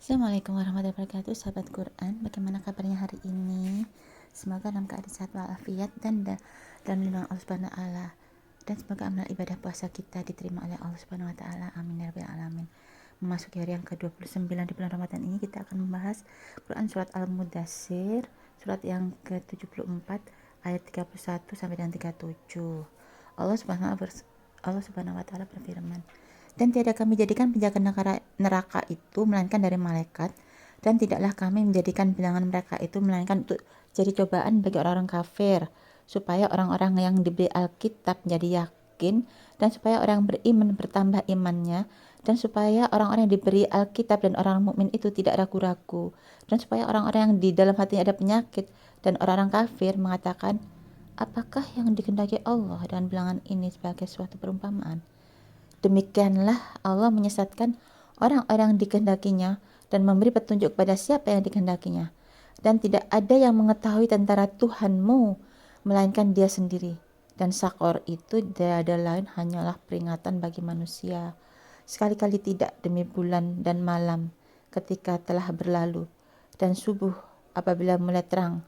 Assalamualaikum warahmatullahi wabarakatuh, sahabat Quran. Bagaimana kabarnya hari ini? Semoga dalam keadaan sehat walafiat dan dalam lindungan Allah Subhanahu wa taala. Dan semoga amal ibadah puasa kita diterima oleh Allah Subhanahu wa taala. Amin ya rabbal alamin. Memasuki hari yang ke-29 di bulan Ramadan ini, kita akan membahas Quran surat Al-Mudassir, surat yang ke-74 ayat 31 sampai dengan 37. Allah Subhanahu wa taala berfirman, dan tiada kami jadikan penjaga neraka itu melainkan dari malaikat, dan tidaklah kami menjadikan bilangan mereka itu melainkan untuk jadi cobaan bagi orang-orang kafir, supaya orang-orang yang diberi Alkitab menjadi yakin, dan supaya orang beriman bertambah imannya, dan supaya orang-orang yang diberi Alkitab dan orang mukmin itu tidak ragu-ragu, dan supaya orang-orang yang di dalam hatinya ada penyakit dan orang-orang kafir mengatakan, apakah yang dikehendaki Allah dengan bilangan ini sebagai suatu perumpamaan? Demikianlah Allah menyesatkan orang-orang yang dikehendakinya dan memberi petunjuk kepada siapa yang dikehendakinya. Dan tidak ada yang mengetahui tentara Tuhanmu, melainkan Dia sendiri. Dan Sakor itu tiada lain hanyalah peringatan bagi manusia. Sekali-kali tidak demi bulan dan malam ketika telah berlalu, dan subuh apabila mulai terang.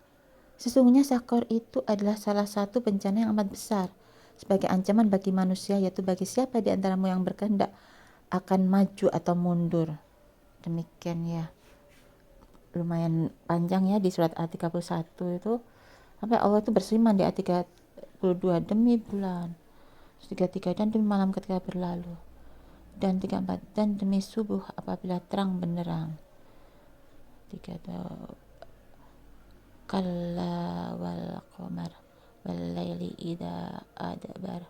Sesungguhnya Sakor itu adalah salah satu bencana yang amat besar, sebagai ancaman bagi manusia, yaitu bagi siapa di antaramu yang berkehendak akan maju atau mundur. Demikian ya. Lumayan panjang ya di surat Al-31 itu. Sampai Allah itu berfirman di ayat 32, demi bulan, 33, dan demi malam ketika berlalu, dan 34, dan demi subuh apabila terang benderang. 3, kalla wal qamar wal laili idza adbar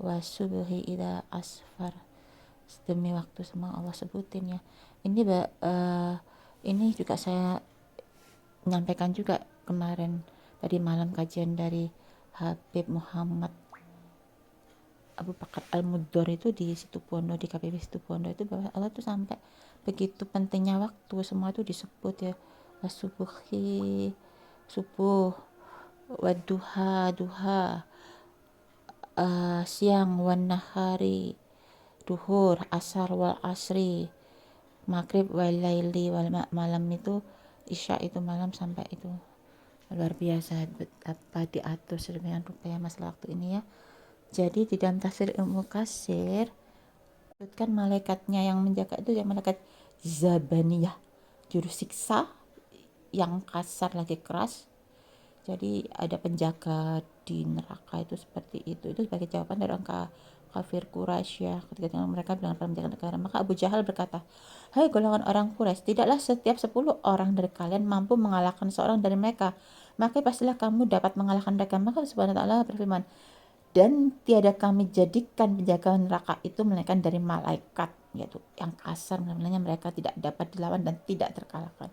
wasubuhi idza asfar. Demi waktu semua Allah sebutin ya. Ini juga saya menyampaikan juga kemarin tadi malam kajian dari Habib Muhammad Abu Bakar Al-Muddor itu di Situbondo, di KPP Situbondo itu, bahwa Allah tuh sampai begitu pentingnya waktu, semua itu disebut ya. Wasubuhi, subuh, waduha, duha, siang, wan nahari, duhur, asar wal asri, maghrib wal laili wal malam itu, isya itu malam, sampai itu luar biasa apa diatur sedemikian rupa ya masalah waktu ini ya. Jadi di dalam tafsir Ibnu Katsir disebutkan malaikatnya yang menjaga itu ya malaikat Zabaniyah, juru siksa yang kasar lagi keras. Jadi ada penjaga di neraka itu seperti itu sebagai jawaban dari orang kafir Quraisy ya, ketika mereka bilang para penjaga negara. Maka Abu Jahal berkata, hai golongan orang Quraisy, tidaklah setiap 10 orang dari kalian mampu mengalahkan seorang dari mereka, maka pastilah kamu dapat mengalahkan mereka. Maka Subhanahu wa taala berfirman, dan tiada kami jadikan penjaga neraka itu melainkan dari malaikat, yaitu yang kasar, namanya mereka tidak dapat dilawan dan tidak terkalahkan.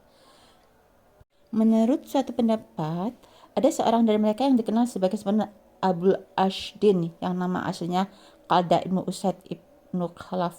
Menurut suatu pendapat, ada seorang dari mereka yang dikenal sebagai sebenarnya Abul Ashdin, yang nama aslinya Qalda ibnu Usaid ibnu Khalaf.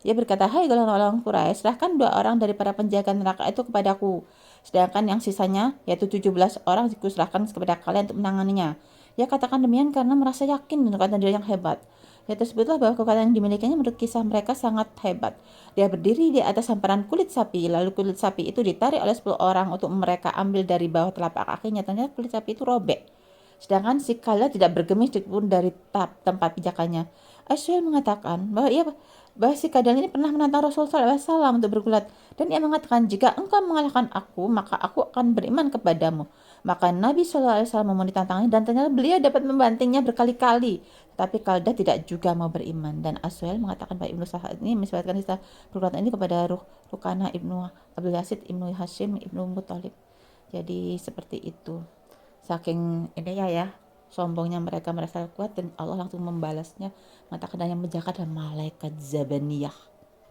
Ia berkata, hai golongan orang Quraisy, serahkan 2 orang dari para penjaga neraka itu kepadaku, sedangkan yang sisanya, yaitu 17 orang, diserahkan kepada kalian untuk menanganinya. Ia katakan demikian karena merasa yakin dengan kekuatan dia yang hebat. Ya tersebutlah bahwa kekuatan yang dimilikinya menurut kisah mereka sangat hebat. Dia berdiri di atas hamparan kulit sapi, lalu kulit sapi itu ditarik oleh 10 orang untuk mereka ambil dari bawah telapak kakinya. Ternyata kulit sapi itu robek. Sedangkan si Kala tidak bergeming pun dari tempat pijakannya. Asy'al mengatakan bahwa si Kadal ini pernah menantang Rasulullah SAW untuk bergulat. Dan ia mengatakan, jika engkau mengalahkan aku, maka aku akan beriman kepadamu. Maka Nabi SAW memenuhi tantangannya, dan ternyata beliau dapat membantingnya berkali-kali. Tapi Kalda tidak juga mau beriman. Dan Aswel mengatakan bahwa Ibnu Sa'ad ini mengisbatkan kisah perbuatan ini kepada Rukana Ibnu Abdul Yazid Ibnu Hashim Ibnu Muthalib. Jadi seperti itu. Saking ini ya sombongnya mereka merasa kuat, dan Allah langsung membalasnya, mengatakan yang menjaga adalah malaikat Zabaniyah.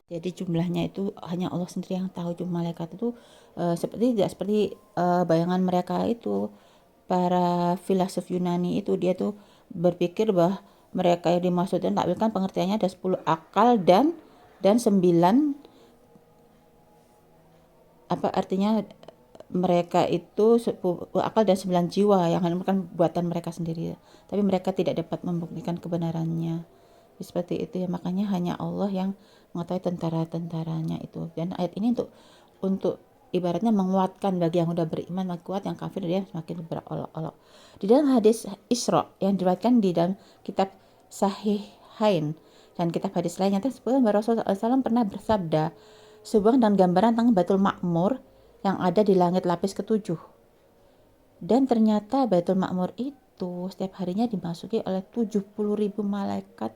Jadi jumlahnya itu hanya Allah sendiri yang tahu. Jumlah malaikat itu tidak seperti bayangan mereka itu. Para filosof Yunani itu, dia tuh berpikir bahwa mereka yang dimaksudkan takwilkan pengertiannya ada 10 akal dan 9, apa artinya, mereka itu 10 akal dan 9 jiwa yang bukan buatan mereka sendiri, tapi mereka tidak dapat membuktikan kebenarannya. Seperti itu ya, makanya hanya Allah yang mengetahui tentara-tentaranya itu. Dan ayat ini untuk ibaratnya menguatkan bagi yang udah beriman makin kuat, yang kafir dia semakin berolok-olok. Di dalam hadis Isra yang diriwayatkan di dalam kitab Sahihain dan kitab hadis lainnya tersebut, Rasulullah SAW pernah bersabda sebuah dan gambaran tentang Baitul Ma'mur yang ada di langit lapis ketujuh. Dan ternyata Baitul Ma'mur itu setiap harinya dimasuki oleh 70.000 malaikat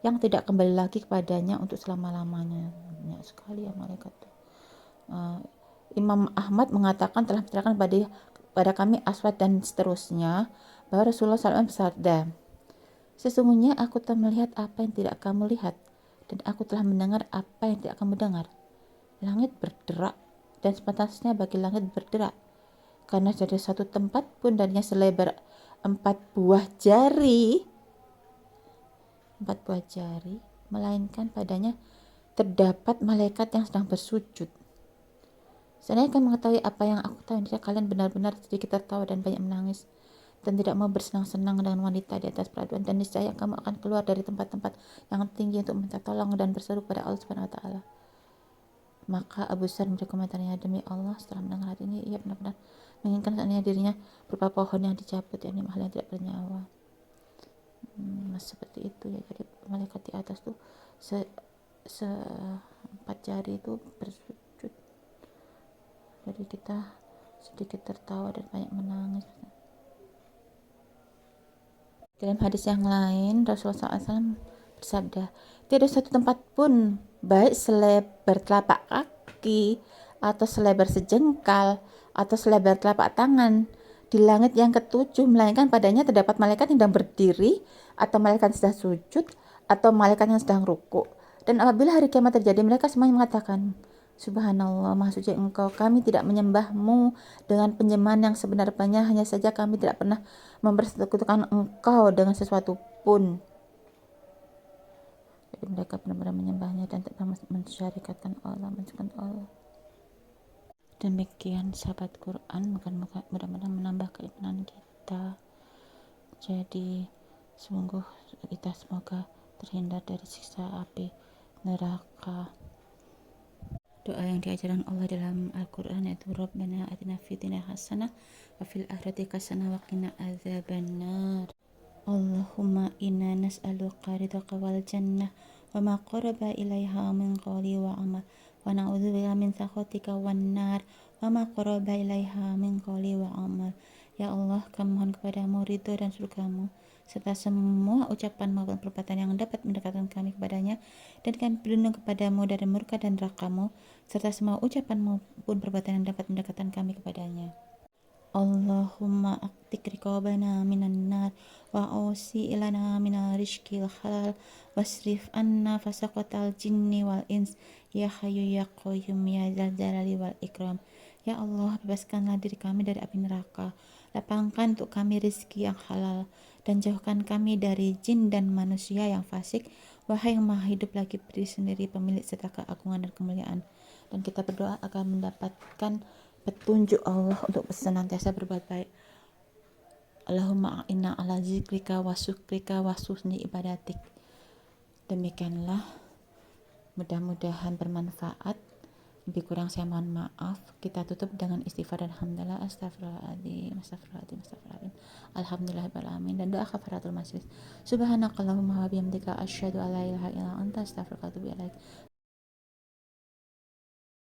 yang tidak kembali lagi kepadanya untuk selama-lamanya. Banyak sekali ya malaikat itu. Imam Ahmad mengatakan telah menceritakan pada kami Aswad dan seterusnya bahwa Rasulullah SAW bersabda, sesungguhnya aku telah melihat apa yang tidak kamu lihat, dan aku telah mendengar apa yang tidak kamu dengar. Langit berderak, dan sepantasnya bagi langit berderak, karena dari satu tempat pun darinya selebar 4 buah jari, melainkan padanya terdapat malaikat yang sedang bersujud. Seandainya kalian mengetahui apa yang aku tahu, kalian benar-benar sedikit tertawa dan banyak menangis, dan tidak mau bersenang-senang dengan wanita di atas peraduan, dan niscaya kamu akan keluar dari tempat-tempat yang tinggi untuk minta tolong dan berseru pada Allah Subhanahu wa taala. Maka Abu Sar memberi komentarnya, demi Allah, setelah mendengar hal ini, ia benar-benar menginginkan seandainya dirinya berupa pohon yang dicabut, yakni hal yang tidak bernyawa. Seperti itu ya. Jadi malaikat di atas tuh empat jari itu bersujud. Jadi kita sedikit tertawa dan banyak menangis. Dalam hadis yang lain, Rasulullah SAW bersabda, tidak satu tempat pun, baik selebar telapak kaki, atau selebar sejengkal, atau selebar telapak tangan, di langit yang ketujuh, melainkan padanya terdapat malaikat yang sedang berdiri, atau malaikat yang sedang sujud, atau malaikat yang sedang ruku. Dan apabila hari kiamat terjadi, mereka semuanya mengatakan, Subhanallah, Maha Suci Engkau, kami tidak menyembahmu dengan penyembahan yang sebenar-benarnya, hanya saja kami tidak pernah mempersekutukan Engkau dengan sesuatu pun. Jadi mereka benar-benar menyembahnya dan tidak mensyarikatkan Allah, mensyarikatkan Allah. Demikian sahabat Quran, mudah-mudahan menambah keimanan kita. Jadi sungguh kita semoga terhindar dari siksa api neraka. Doa yang diajarkan Allah dalam Al-Quran yaitu Rabbana atina fid dunya hasanah wa fil akhirati hasanah wa qina adzabannar. Allahumma inna nas'aluka ridhaka wal jannah wa ma qaraba ilaiha min qawli wa amal, wa na'udzubika min sakhatika wan nar wa ma qaraba ilaiha min qawli wa amal. Ya Allah, kami mohon kepadamu ridho dan surgamu serta semua ucapan maupun perbuatan yang dapat mendekatkan kami kepadanya, dan kami berlindung kepadamu dari murka dan neraka-Mu serta semua ucapan maupun perbuatan yang dapat mendekatkan kami kepadanya. Allahumma aqtik riqabana minan nar wa ausi ilana minal rizqil halal wasrif anna fasaqatal jinni wal ins ya hayyu ya qayyum ya dzal jalali wal ikram. Ya Allah, bebaskanlah diri kami dari api neraka, lapangkan untuk kami rezeki yang halal, dan jauhkan kami dari jin dan manusia yang fasik. Wahai yang maha hidup lagi berdiri sendiri, pemilik serta keagungan dan kemuliaan. Dan kita berdoa agar mendapatkan petunjuk Allah untuk senantiasa berbuat baik. Allahumma inna ala zikrika wa syukrika wa husni ibadatik. Demikianlah, mudah-mudahan bermanfaat. Lebih kurang saya mohon maaf. Kita tutup dengan istighfar dan hamdalah. Astagfirullahaladzim, astagfirullahaladzim, astagfirullahaladzim, alhamdulillahirabbil alamin, dan doa kafaratul majlis. Subhanakallahumma wa bihamdika asyhadu an la ilaha illa anta astaghfiruka wa atubu ilaik.